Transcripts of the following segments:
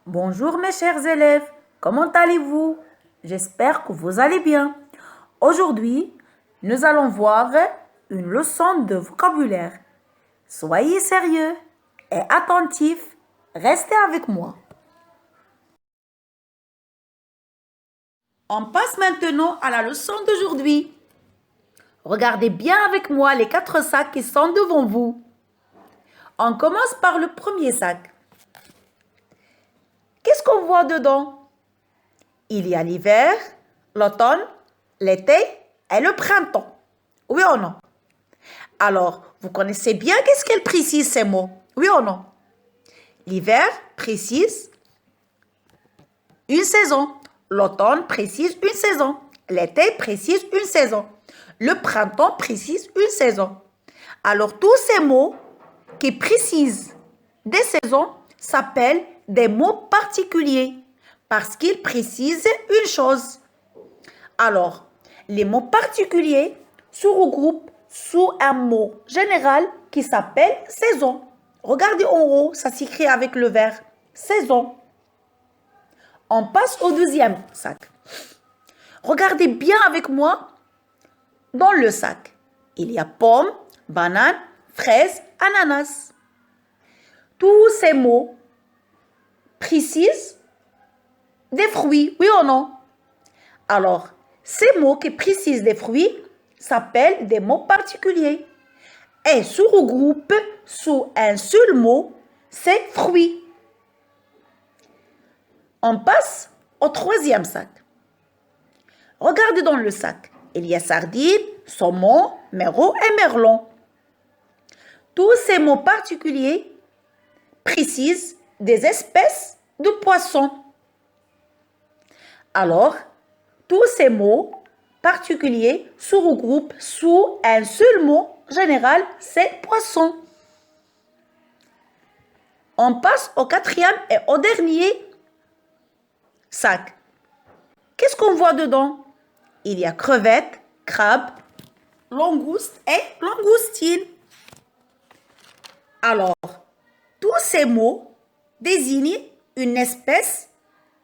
Bonjour mes chers élèves, comment allez-vous? J'espère que vous allez bien. Aujourd'hui, nous allons voir une leçon de vocabulaire. Soyez sérieux et attentifs, restez avec moi. On passe maintenant à la leçon d'aujourd'hui. Regardez bien avec moi les 4 sacs qui sont devant vous. On commence par le premier sac. Qu'est-ce qu'on voit dedans? Il y a l'hiver, l'automne, l'été et le printemps. Oui ou non? Alors, vous connaissez bien qu'est-ce qu'elle précise ces mots? Oui ou non? L'hiver précise une saison. L'automne précise une saison. L'été précise une saison. Le printemps précise une saison. Alors, tous ces mots qui précisent des saisons s'appellent des mots particuliers parce qu'ils précisent une chose. Alors, les mots particuliers se regroupent sous un mot général qui s'appelle saison. Regardez en haut, ça s'écrit avec le verbe saison. On passe au deuxième sac. Regardez bien avec moi dans le sac. Il y a pomme, banane, fraise, ananas. Tous ces mots précisent des fruits, oui ou non? Alors, ces mots qui précisent des fruits s'appellent des mots particuliers et se regroupent sous un seul mot, c'est fruits. On passe au troisième sac. Regardez dans le sac. Il y a sardines, saumon, merle et merlon. Tous ces mots particuliers précisent des espèces de poissons. Alors, tous ces mots particuliers se regroupent sous un seul mot général, c'est poisson. On passe au quatrième et au dernier sac. Qu'est-ce qu'on voit dedans? Il y a crevettes, crabes, langoustes et langoustines. Alors, tous ces mots désignent une espèce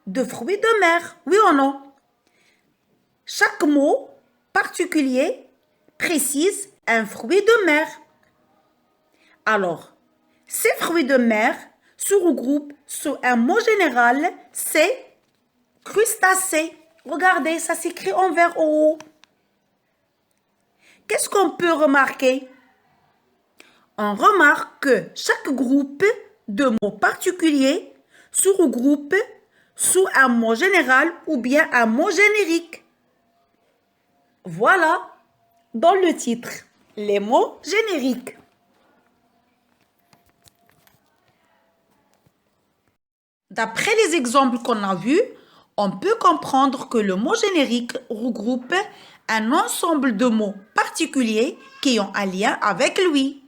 de fruits de mer, oui ou non? Chaque mot particulier précise un fruit de mer. Alors, ces fruits de mer se regroupent sous un mot général, c'est crustacés. Regardez, ça s'écrit en vert en haut. Qu'est-ce qu'on peut remarquer? On remarque que chaque groupe de mots particuliers se regroupe sous un mot général ou bien un mot générique. Voilà, dans le titre, les mots génériques. D'après les exemples qu'on a vus, on peut comprendre que le mot générique regroupe un ensemble de mots particuliers qui ont un lien avec lui.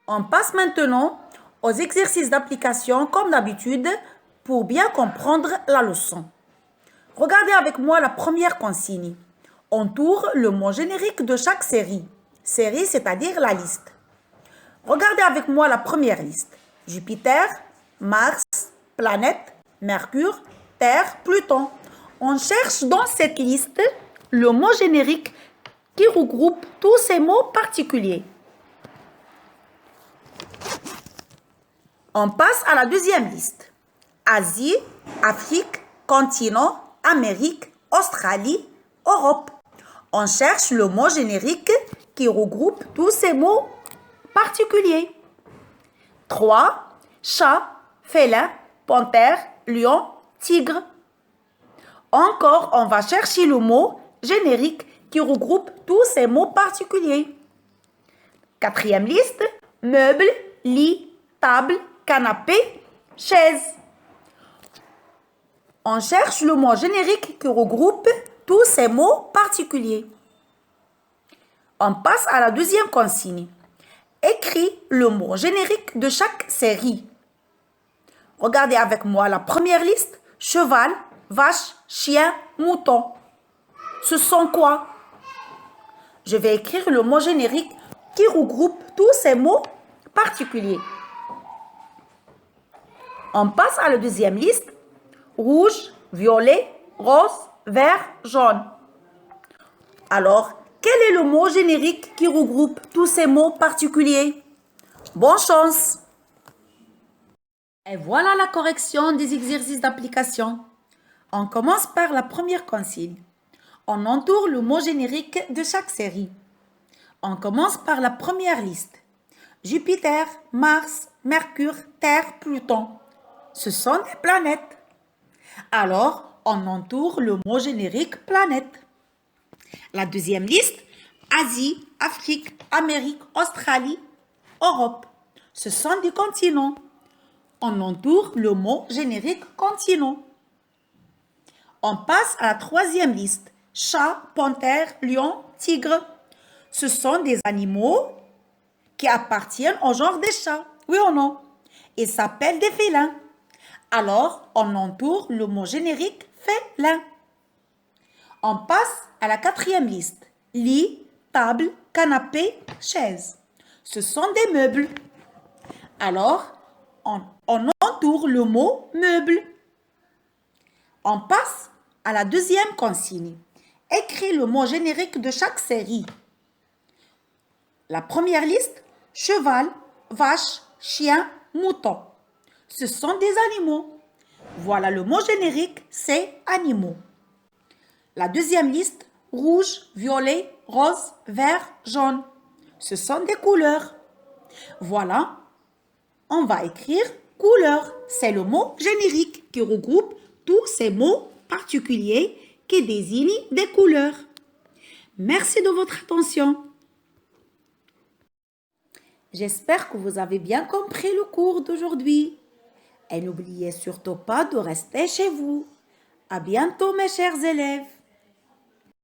On passe maintenant aux exercices d'application comme d'habitude pour bien comprendre la leçon. Regardez avec moi la première consigne. Entoure le mot générique de chaque série. Série, c'est-à-dire la liste. Regardez avec moi la première liste. Jupiter, Mars, planète, Mercure, Terre, Pluton. On cherche dans cette liste le mot générique qui regroupe tous ces mots particuliers. On passe à la deuxième liste. Asie, Afrique, continent, Amérique, Australie, Europe. On cherche le mot générique qui regroupe tous ces mots particuliers. 3. Chat, félin, panthère, lion, tigre. Encore, on va chercher le mot générique qui regroupe tous ces mots particuliers. Quatrième liste, meubles, lit, table, canapé, chaise. On cherche le mot générique qui regroupe tous ces mots particuliers. On passe à la deuxième consigne. Écris le mot générique de chaque série. Regardez avec moi la première liste. Cheval, vache, chien, mouton. Ce sont quoi? Je vais écrire le mot générique qui regroupe tous ces mots particuliers. On passe à la deuxième liste. Rouge, violet, rose, vert, jaune. Alors, quel est le mot générique qui regroupe tous ces mots particuliers? Bonne chance! Et voilà la correction des exercices d'application. On commence par la première consigne. On entoure le mot générique de chaque série. On commence par la première liste. Jupiter, Mars, Mercure, Terre, Pluton. Ce sont des planètes. Alors, on entoure le mot générique planète. La deuxième liste, Asie, Afrique, Amérique, Australie, Europe. Ce sont des continents. On entoure le mot générique continent. On passe à la troisième liste. Chat, panthère, lion, tigre. Ce sont des animaux qui appartiennent au genre des chats. Oui ou non? Ils s'appellent des félins. Alors, on entoure le mot générique félin. On passe à la quatrième liste. Lit, table, canapé, chaise. Ce sont des meubles. Alors, on entoure le mot meuble. On passe à la deuxième consigne. Écris le mot générique de chaque série. La première liste, cheval, vache, chien, mouton. Ce sont des animaux. Voilà le mot générique, c'est animaux. La deuxième liste, rouge, violet, rose, vert, jaune. Ce sont des couleurs. Voilà, on va écrire couleur. C'est le mot générique qui regroupe tous ces mots particuliers qui désignent des couleurs. Merci de votre attention. J'espère que vous avez bien compris le cours d'aujourd'hui. Et n'oubliez surtout pas de rester chez vous. À bientôt mes chers élèves.